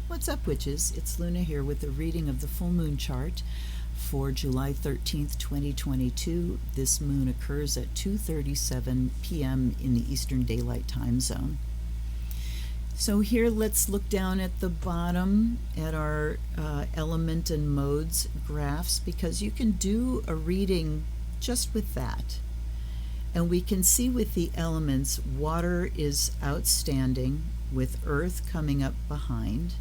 What's up, witches? It's Luna here with a reading of the full moon chart for July 13th, 2022. This moon occurs at 2:37 p.m. in the Eastern Daylight Time Zone. So here, let's look down at the bottom at our element and modes graphs, because you can do a reading just with that. And we can see with the elements, water is outstanding, with earth coming up behind.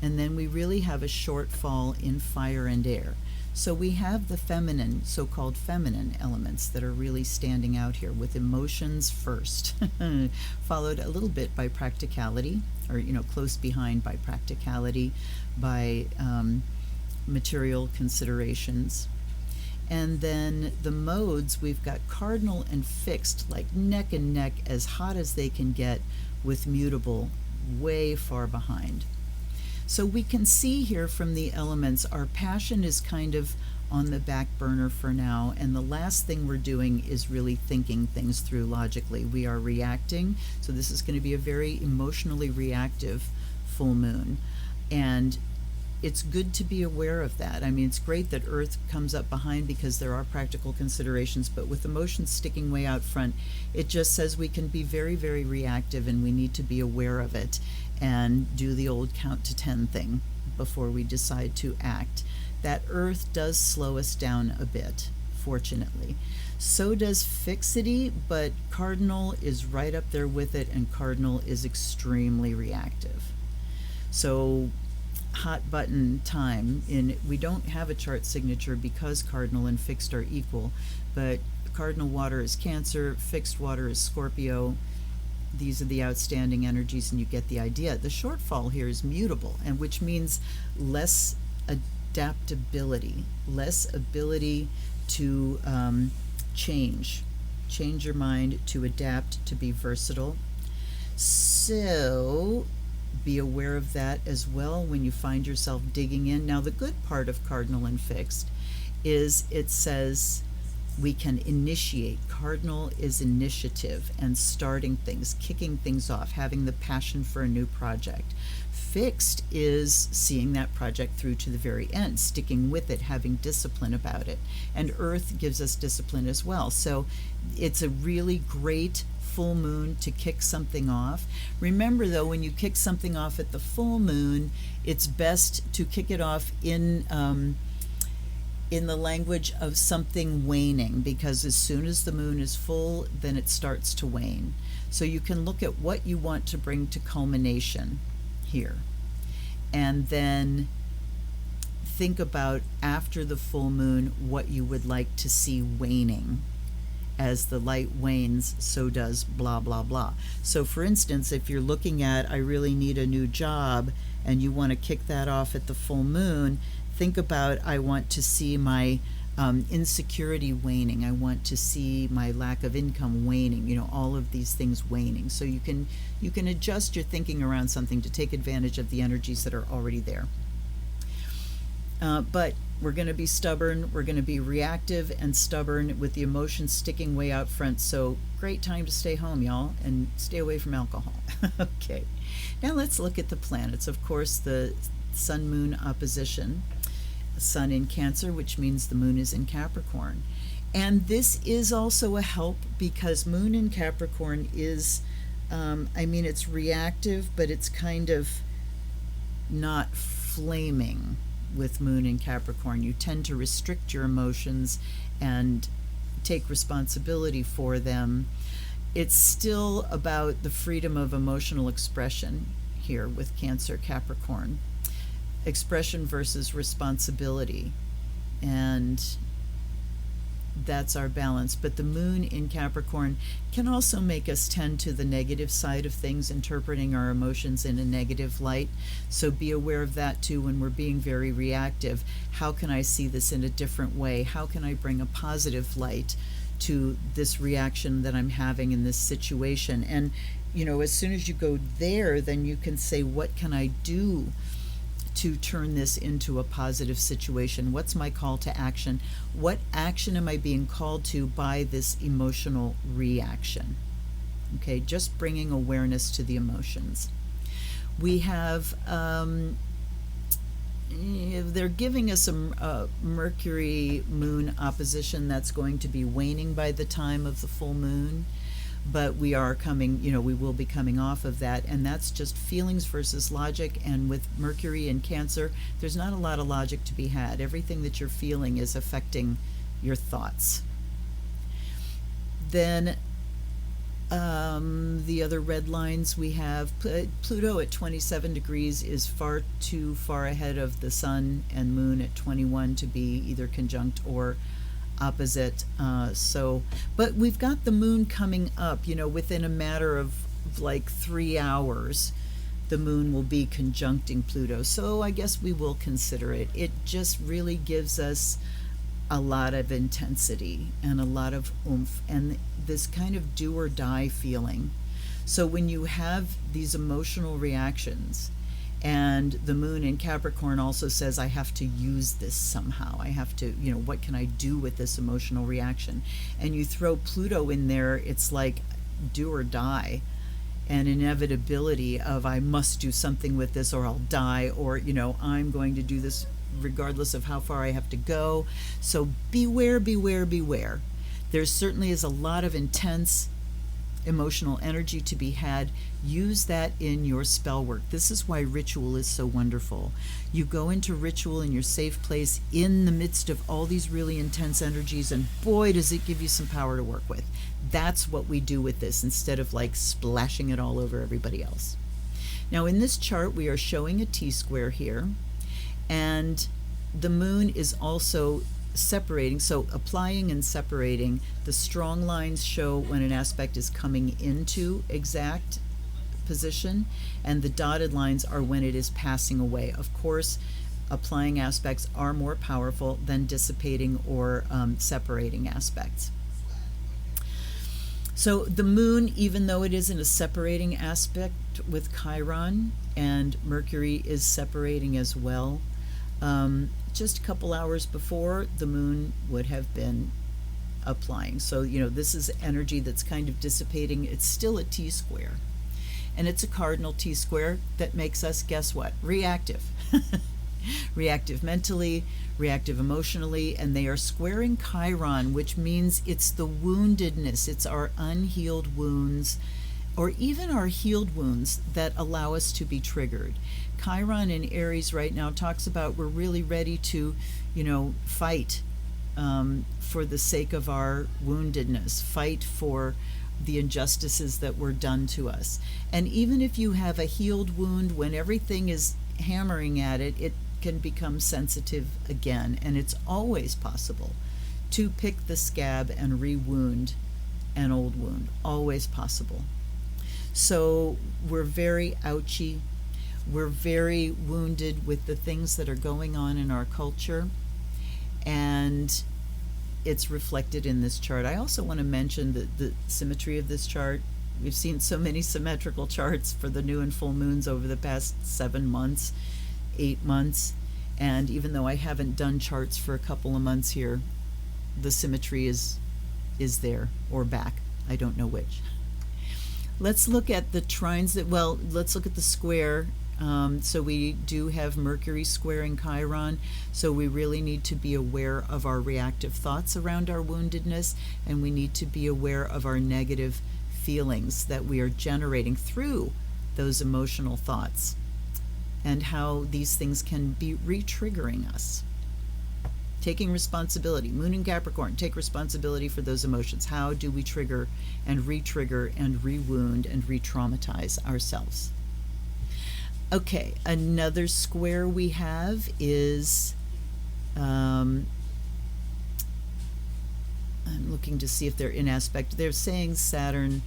And then we really have a shortfall in fire and air. So we have the feminine, so-called feminine elements that are really standing out here, with emotions first, followed a little bit by practicality, or close behind by practicality, by material considerations. And then the modes, we've got cardinal and fixed, like neck and neck, as hot as they can get, with mutable way far behind. So we can see here from the elements, our passion is kind of on the back burner for now, and the last thing we're doing is really thinking things through logically. We are reacting, so this is going to be a very emotionally reactive full moon, and it's good to be aware of that. I mean, it's great that Earth comes up behind because there are practical considerations, but with emotions sticking way out front, it just says we can be very, very reactive, and we need to be aware of it and do the old count to 10 thing before we decide to act. That Earth does slow us down a bit, fortunately. So does fixity, but cardinal is right up there with it, and cardinal is extremely reactive. So hot button time. We don't have a chart signature because cardinal and fixed are equal, but cardinal water is Cancer, fixed water is Scorpio. These are the outstanding energies, and you get the idea. The shortfall here is mutable, and which means less adaptability, less ability to change your mind, to adapt, to be versatile. So be aware of that as well when you find yourself digging in. Now, the good part of cardinal and fixed is it says we can initiate. Cardinal is initiative and starting things, kicking things off, having the passion for a new project. Fixed is seeing that project through to the very end, sticking with it, having discipline about it. And Earth gives us discipline as well. So it's a really great full moon to kick something off. Remember, though, when you kick something off at the full moon, it's best to kick it off in the language of something waning, because as soon as the moon is full, then it starts to wane. So you can look at what you want to bring to culmination here, and then think about, after the full moon, what you would like to see waning. As the light wanes, so does blah, blah, blah. So for instance, if you're looking at, I really need a new job, and you want to kick that off at the full moon, think about, I want to see my insecurity waning. I want to see my lack of income waning, all of these things waning. So you can adjust your thinking around something to take advantage of the energies that are already there. But we're going to be stubborn, we're going to be reactive and stubborn, with the emotions sticking way out front. So great time to stay home, y'all, and stay away from alcohol. Okay, now let's look at the planets. Of course, the Sun-Moon opposition. Sun in Cancer, which means the moon is in Capricorn. And this is also a help, because moon in Capricorn is, it's reactive, but it's kind of not flaming. With moon in Capricorn, you tend to restrict your emotions and take responsibility for them. It's still about the freedom of emotional expression here with Cancer Capricorn. Expression versus responsibility, and that's our balance. But the moon in Capricorn can also make us tend to the negative side of things, interpreting our emotions in a negative light. So be aware of that too when we're being very reactive. How can I see this in a different way? How can I bring a positive light to this reaction that I'm having in this situation? And as soon as you go there, then you can say, what can I do to turn this into a positive situation? What's my call to action? What action am I being called to by this emotional reaction? Okay, just bringing awareness to the emotions. We have, they're giving us a Mercury moon opposition that's going to be waning by the time of the full moon, but we are coming, we will be coming off of that, and that's just feelings versus logic. And with Mercury in Cancer, there's not a lot of logic to be had. Everything that you're feeling is affecting your thoughts. Then the other red lines we have, Pluto at 27 degrees is far too far ahead of the Sun and Moon at 21 to be either conjunct or opposite. But we've got the Moon coming up, within a matter of like 3 hours, the Moon will be conjuncting Pluto. So I guess we will consider it. It just really gives us a lot of intensity and a lot of oomph and this kind of do or die feeling. So when you have these emotional reactions, and the Moon in Capricorn also says, I have to use this somehow. I have to, what can I do with this emotional reaction? And you throw Pluto in there, it's like do or die, an inevitability of I must do something with this or I'll die, or, I'm going to do this regardless of how far I have to go. So beware, beware, beware. There certainly is a lot of intense emotional energy to be had. Use that in your spell work. This is why ritual is so wonderful. You go into ritual in your safe place in the midst of all these really intense energies, and boy, does it give you some power to work with. That's what we do with this, instead of like splashing it all over everybody else. Now in this chart, we are showing a T-square here, and the Moon is also separating, so applying and separating. The strong lines show when an aspect is coming into exact position, and the dotted lines are when it is passing away. Of course, applying aspects are more powerful than dissipating or separating aspects. So the Moon, even though it is in a separating aspect with Chiron, and Mercury is separating as well, just a couple hours before, the Moon would have been applying. So, this is energy that's kind of dissipating. It's still a T-square. And it's a cardinal T-square that makes us, guess what? Reactive. Reactive mentally, reactive emotionally, and they are squaring Chiron, which means it's the woundedness. It's our unhealed wounds, or even our healed wounds that allow us to be triggered. Chiron in Aries right now talks about we're really ready to, fight for the sake of our woundedness, fight for the injustices that were done to us. And even if you have a healed wound, when everything is hammering at it, it can become sensitive again. And it's always possible to pick the scab and re-wound an old wound. Always possible. So we're very ouchy. We're very wounded with the things that are going on in our culture, and it's reflected in this chart. I also want to mention the symmetry of this chart. We've seen so many symmetrical charts for the new and full moons over the past 7 months, 8 months, and even though I haven't done charts for a couple of months here, the symmetry is there, or back. I don't know which. Let's look at the trines let's look at the square. So we do have Mercury squaring Chiron, so we really need to be aware of our reactive thoughts around our woundedness, and we need to be aware of our negative feelings that we are generating through those emotional thoughts, and how these things can be re-triggering us. Taking responsibility. Moon in Capricorn, take responsibility for those emotions. How do we trigger and re-trigger and re-wound and re-traumatize ourselves? Okay, another square we have is, I'm looking to see if they're in aspect. They're saying Saturn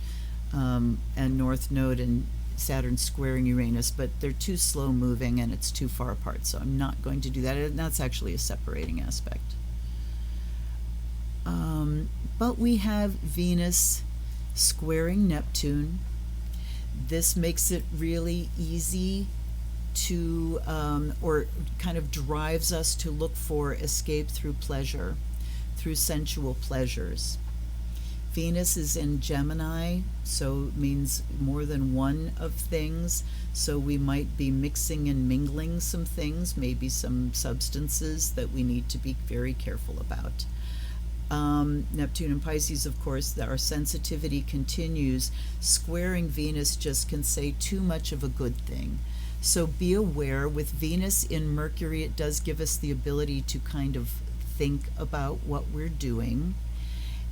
and North Node and Saturn squaring Uranus, but they're too slow moving and it's too far apart, so I'm not going to do that. And that's actually a separating aspect. But we have Venus squaring Neptune. This makes it really easy to, or kind of drives us to look for escape through pleasure, through sensual pleasures. Venus is in Gemini, so it means more than one of things. So we might be mixing and mingling some things, maybe some substances that we need to be very careful about. Neptune and Pisces, of course, our sensitivity continues. Squaring Venus just can say too much of a good thing. So be aware. With Venus in Mercury, it does give us the ability to kind of think about what we're doing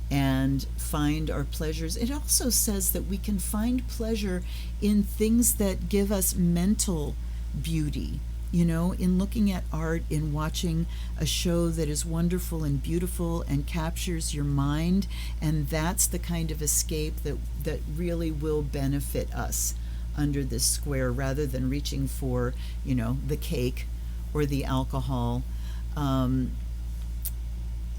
and find our pleasures. It also says that we can find pleasure in things that give us mental beauty. You know, in looking at art, in watching a show that is wonderful and beautiful and captures your mind, and that's the kind of escape that really will benefit us under this square, rather than reaching for, you know, the cake or the alcohol.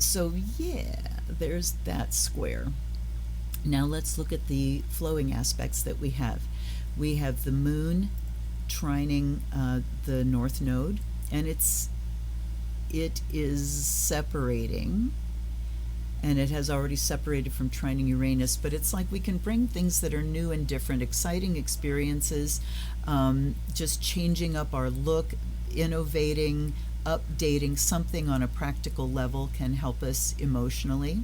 So yeah, there's that square. Now let's look at the flowing aspects that we have. We have the moon trining the north node, and it is separating, and it has already separated from trining Uranus, but it's like we can bring things that are new and different, exciting experiences, just changing up our look, innovating, updating something on a practical level can help us emotionally.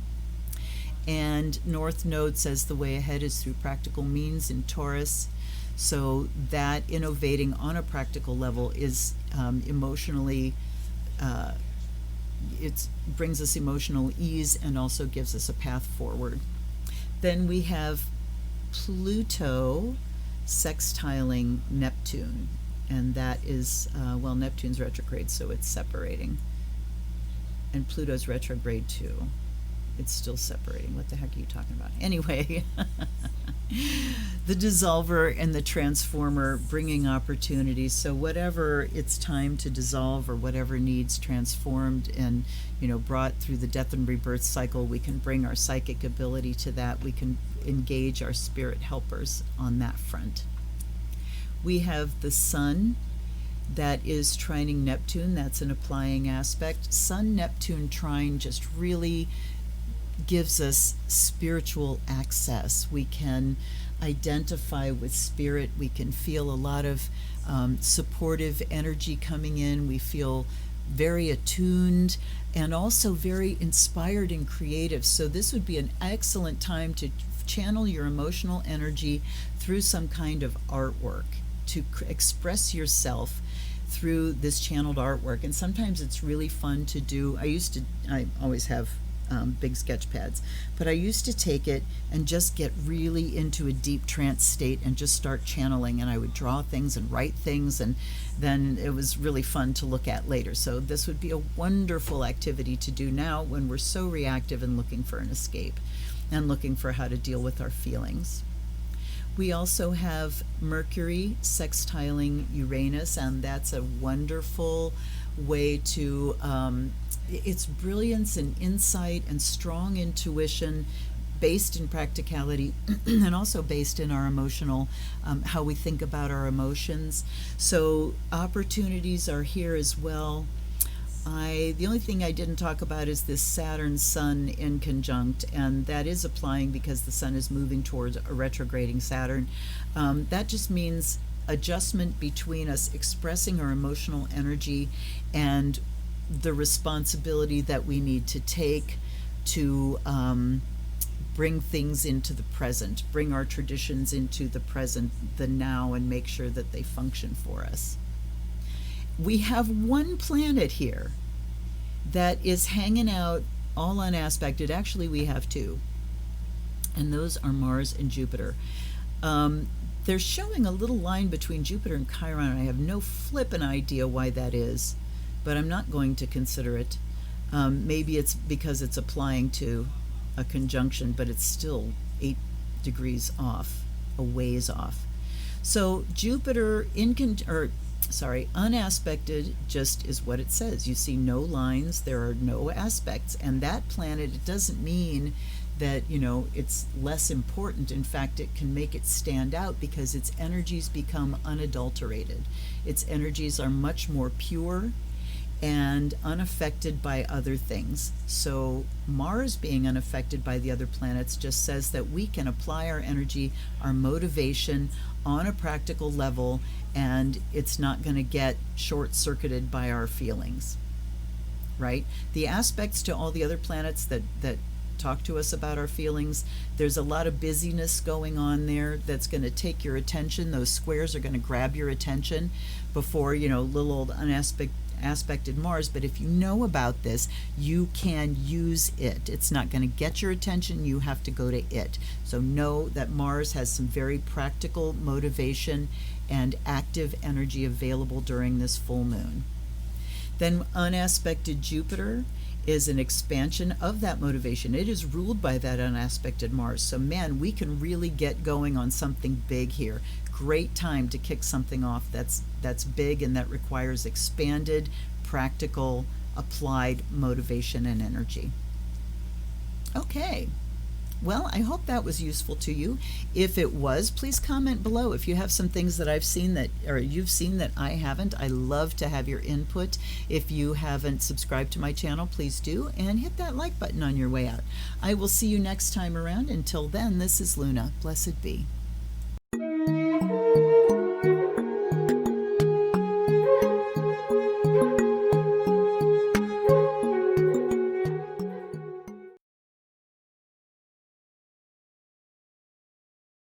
And North Node says the way ahead is through practical means in Taurus. So that innovating on a practical level is emotionally, it brings us emotional ease and also gives us a path forward. Then we have Pluto sextiling Neptune, and that is, well, Neptune's retrograde, so it's separating. And Pluto's retrograde too. It's still separating. What the heck are you talking about? Anyway, the dissolver and the transformer bringing opportunities. So whatever it's time to dissolve or whatever needs transformed and, you know, brought through the death and rebirth cycle, we can bring our psychic ability to that. We can engage our spirit helpers on that front. We have the sun that is trining Neptune. That's an applying aspect. Sun-Neptune trine just really gives us spiritual access. We can identify with spirit. We can feel a lot of supportive energy coming in. We feel very attuned and also very inspired and creative. So this would be an excellent time to channel your emotional energy through some kind of artwork, to express yourself through this channeled artwork. And sometimes it's really fun to do. I always have big sketch pads, but I used to take it and just get really into a deep trance state and just start channeling, and I would draw things and write things, and then it was really fun to look at later. So this would be a wonderful activity to do now when we're so reactive and looking for an escape and looking for how to deal with our feelings. We also have Mercury sextiling Uranus, and that's a wonderful way to it's brilliance and insight and strong intuition based in practicality and also based in our emotional, how we think about our emotions. So opportunities are here as well. The only thing I didn't talk about is this Saturn-Sun in conjunct, and that is applying because the Sun is moving towards a retrograding Saturn. That just means adjustment between us expressing our emotional energy and the responsibility that we need to take to bring things into the present, bring our traditions into the present, the now, and make sure that they function for us. We have one planet here that is hanging out all unaspected. Actually, we have two, and those are Mars and Jupiter. They're showing a little line between Jupiter and Chiron, and I have no flippin' idea why that is, but I'm not going to consider it. Maybe it's because it's applying to a conjunction, but it's still 8 degrees off, a ways off. So Jupiter unaspected just is what it says. You see no lines, there are no aspects, and that planet, it doesn't mean that, you know, it's less important. In fact, it can make it stand out because its energies become unadulterated. Its energies are much more pure, and unaffected by other things. So Mars being unaffected by the other planets just says that we can apply our energy, our motivation on a practical level, and it's not going to get short-circuited by our feelings, right? The aspects to all the other planets that talk to us about our feelings, there's a lot of busyness going on there that's going to take your attention. Those squares are going to grab your attention before, little old aspected Mars. But if you know about this, you can use it. It's not going to get your attention. You have to go to it. So know that Mars has some very practical motivation and active energy available during this full moon. Then unaspected Jupiter is an expansion of that motivation. It is ruled by that unaspected Mars. So man, we can really get going on something big here. Great time to kick something off that's big and that requires expanded, practical, applied motivation and energy. Okay. Well, I hope that was useful to you. If it was, please comment below. If you have some things that I've seen or you've seen that I haven't, I love to have your input. If you haven't subscribed to my channel, please do, and hit that like button on your way out. I will see you next time around. Until then, this is Luna. Blessed be.